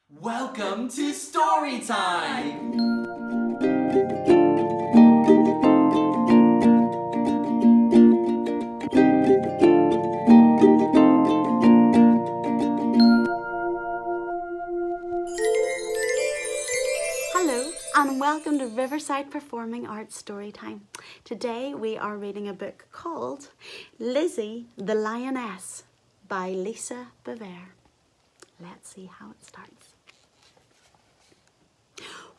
Welcome to story time! Hello and welcome to Riverside Performing Arts Storytime. Today we are reading a book called Lizzy The Lioness by Lizzy Bevere. Let's see how it starts.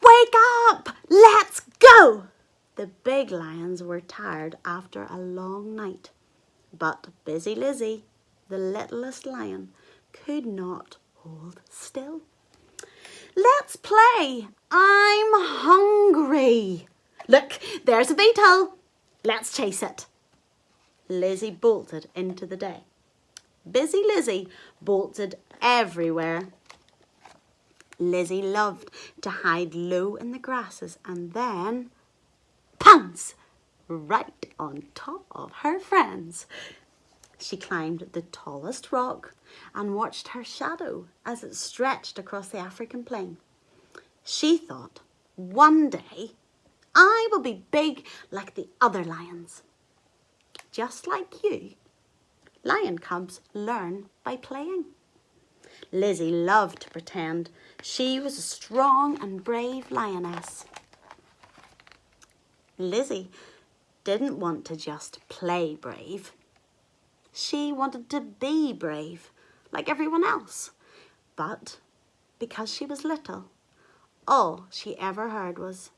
Wake up! Let's go! The big lions were tired after a long night, but busy Lizzy, the littlest lion, could not hold still. Let's play. I'm hungry. Look, there's a beetle. Let's chase it. Lizzy bolted into the day. Busy Lizzy bolted everywhere. Lizzy loved to hide low in the grasses and then pounce right on top of her friends. She climbed the tallest rock and watched her shadow as it stretched across the African plain. She thought, one day I will be big like the other lions. Just like you, lion cubs learn by playing. Lizzy loved to pretend she was a strong and brave lioness. Lizzy didn't want to just play brave. She wanted to be brave, like everyone else. But because she was little, all she ever heard was,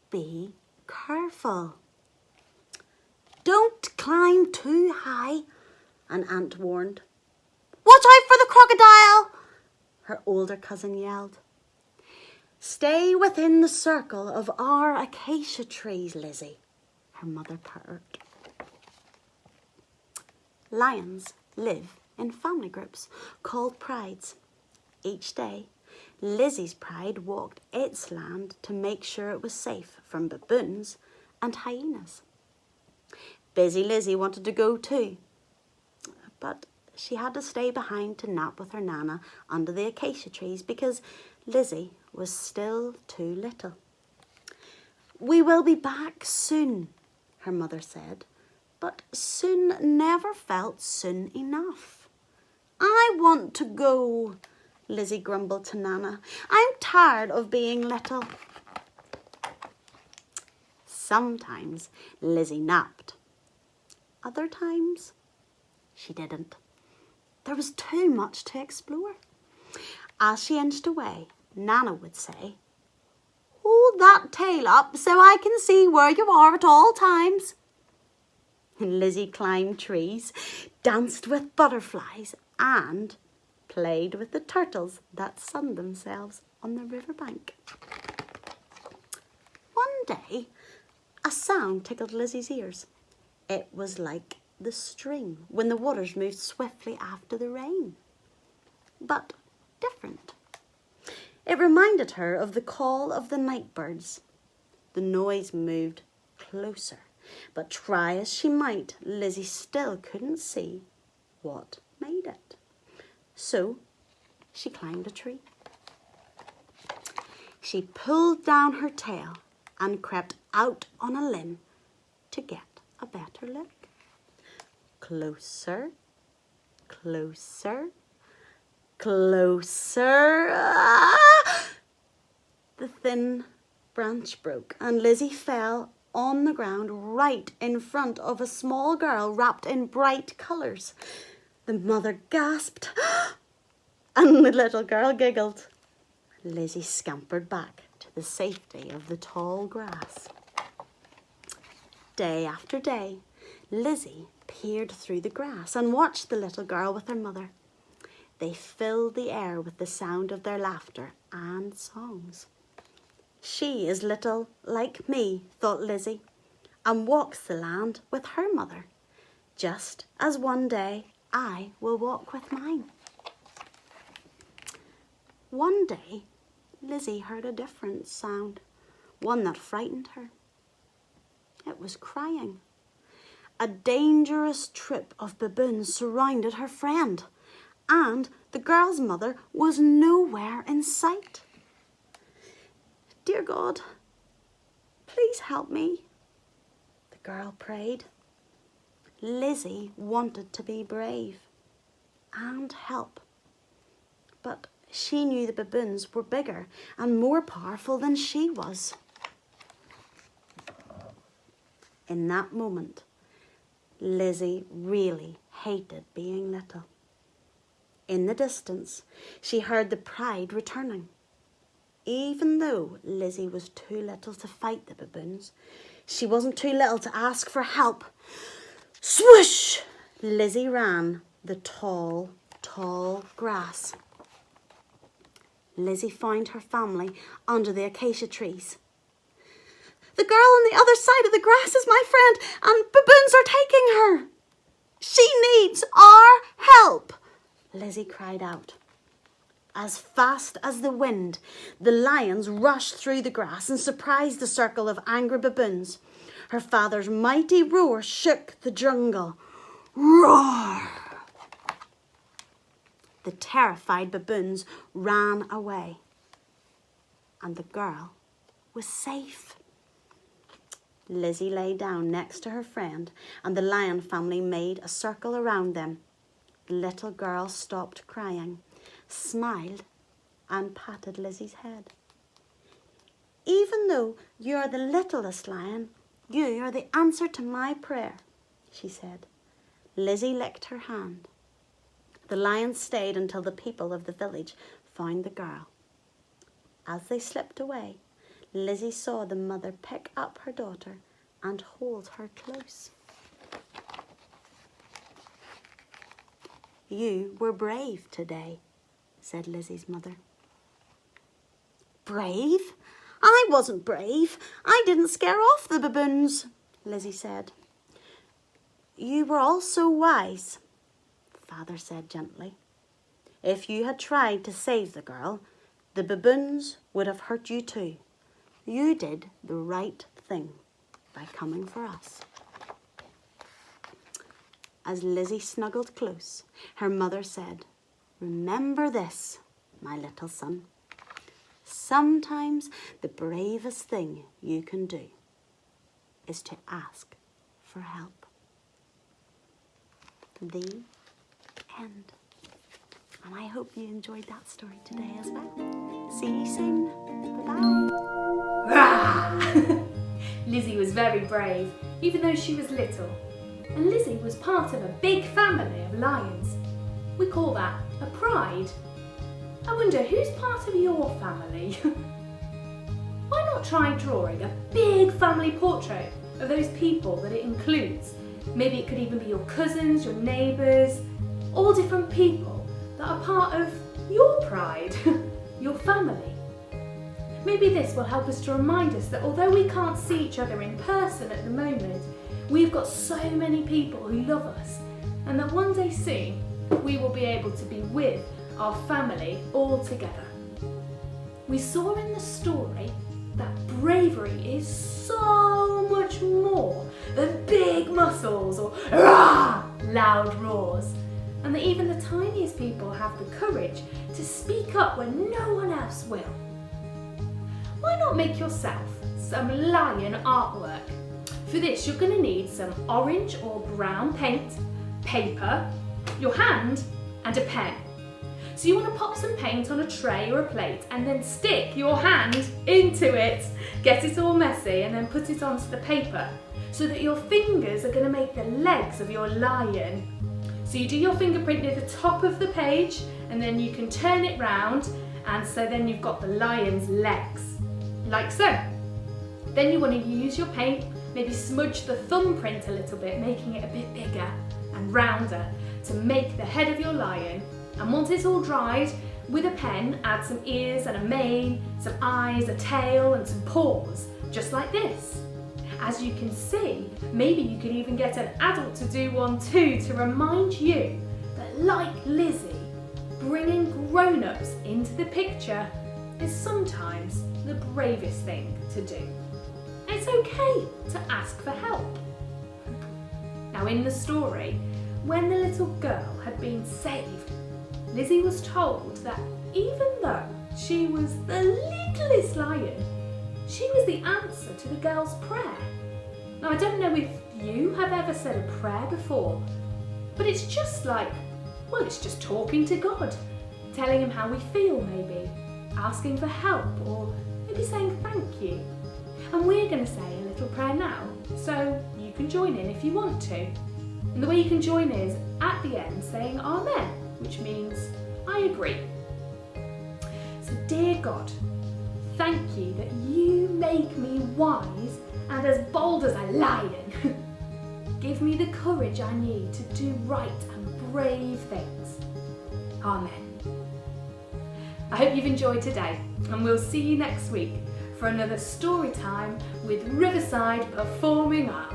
be careful. Don't climb too high, an aunt warned. Watch out for the crocodile, her older cousin yelled. Stay within the circle of our acacia trees, Lizzy, her mother purred. Lions live in family groups called prides. Each day, Lizzy's pride walked its land to make sure it was safe from baboons and hyenas. Busy Lizzy wanted to go too, but she had to stay behind to nap with her nana under the acacia trees because Lizzy was still too little. We will be back soon, her mother said. But soon never felt soon enough. I want to go, Lizzy grumbled to Nana. I'm tired of being little. Sometimes Lizzy napped. Other times she didn't. There was too much to explore. As she inched away, Nana would say, hold that tail up so I can see where you are at all times. Lizzy climbed trees, danced with butterflies and played with the turtles that sunned themselves on the riverbank. One day, a sound tickled Lizzy's ears. It was like the stream when the waters moved swiftly after the rain, but different. It reminded her of the call of the night birds. The noise moved closer. But try as she might, Lizzy still couldn't see what made it. So she climbed a tree. She pulled down her tail and crept out on a limb to get a better look. Closer, closer, closer. Ah! The thin branch broke and Lizzy fell on the ground right in front of a small girl wrapped in bright colours. The mother gasped and the little girl giggled. Lizzy scampered back to the safety of the tall grass. Day after day, Lizzy peered through the grass and watched the little girl with her mother. They filled the air with the sound of their laughter and songs. She is little like me, thought Lizzy, and walks the land with her mother, just as one day I will walk with mine. One day, Lizzy heard a different sound, one that frightened her. It was crying. A dangerous troop of baboons surrounded her friend, and The girl's mother was nowhere in sight. "Dear God, please help me," the girl prayed. Lizzy wanted to be brave and help, but she knew the baboons were bigger and more powerful than she was. In that moment, Lizzy really hated being little. In the distance, she heard the pride returning. Even though Lizzy was too little to fight the baboons, she wasn't too little to ask for help. Swoosh! Lizzy ran the tall, tall grass. Lizzy found her family under the acacia trees. "The girl on the other side of the grass is my friend, and baboons are taking her. She needs our help," Lizzy cried out. As fast as the wind, the lions rushed through the grass and surprised the circle of angry baboons. Her father's mighty roar shook the jungle. Roar! The terrified baboons ran away, and the girl was safe. Lizzy lay down next to her friend, and the lion family made a circle around them. The little girl stopped crying, smiled, and patted Lizzy's head. "Even though you are the littlest lion, you are the answer to my prayer," she said. Lizzy licked her hand. The lions stayed until the people of the village found the girl. As they slipped away, Lizzy saw the mother pick up her daughter and hold her close. "You were brave today," said Lizzy's mother. "Brave? I wasn't brave. I didn't scare off the baboons," Lizzy said. "You were also wise," Father said gently. "If you had tried to save the girl, the baboons would have hurt you too. You did the right thing by coming for us." As Lizzy snuggled close, her mother said, "Remember this, my little son. Sometimes the bravest thing you can do is to ask for help." The end. And I hope you enjoyed that story today as well. See you soon. Bye-bye. Lizzy was very brave, even though she was little. And Lizzy was part of a big family of lions. We call that a pride. I wonder who's part of your family? Why not try drawing a big family portrait of those people that it includes? Maybe it could even be your cousins, your neighbours, all different people that are part of your pride, your family. Maybe this will help us to remind us that although we can't see each other in person at the moment, we've got so many people who love us, and that one day soon we will be able to be with our family all together. We saw in the story that bravery is so much more than big muscles or loud roars, and that even the tiniest people have the courage to speak up when no one else will. Why not make yourself some lion artwork? For this, you're going to need some orange or brown paint, paper, your hand, and a pen. So you want to pop some paint on a tray or a plate and then stick your hand into it. Get it all messy and then put it onto the paper so that your fingers are going to make the legs of your lion. So you do your fingerprint near the top of the page and then you can turn it round, and so then you've got the lion's legs, like so. Then you want to use your paint, maybe smudge the thumbprint a little bit, making it a bit bigger and rounder to make the head of your lion. And once it's all dried, with a pen, add some ears and a mane, some eyes, a tail, and some paws, just like this. As you can see, maybe you could even get an adult to do one too, to remind you that, like Lizzy, bringing grown-ups into the picture is sometimes the bravest thing to do. It's okay to ask for help. Now, in the story, when the little girl had been saved, Lizzy was told that even though she was the littlest lion, she was the answer to the girl's prayer. Now, I don't know if you have ever said a prayer before, but it's just like, well, it's just talking to God, telling him how we feel maybe, asking for help, or maybe saying thank you. And we're going to say a little prayer now, so you can join in if you want to. And the way you can join is at the end saying Amen, which means I agree. So, dear God, thank you that you make me wise and as bold as a lion. Give me the courage I need to do right and brave things. Amen. I hope you've enjoyed today, and we'll see you next week for another story time with Riverside Performing Arts.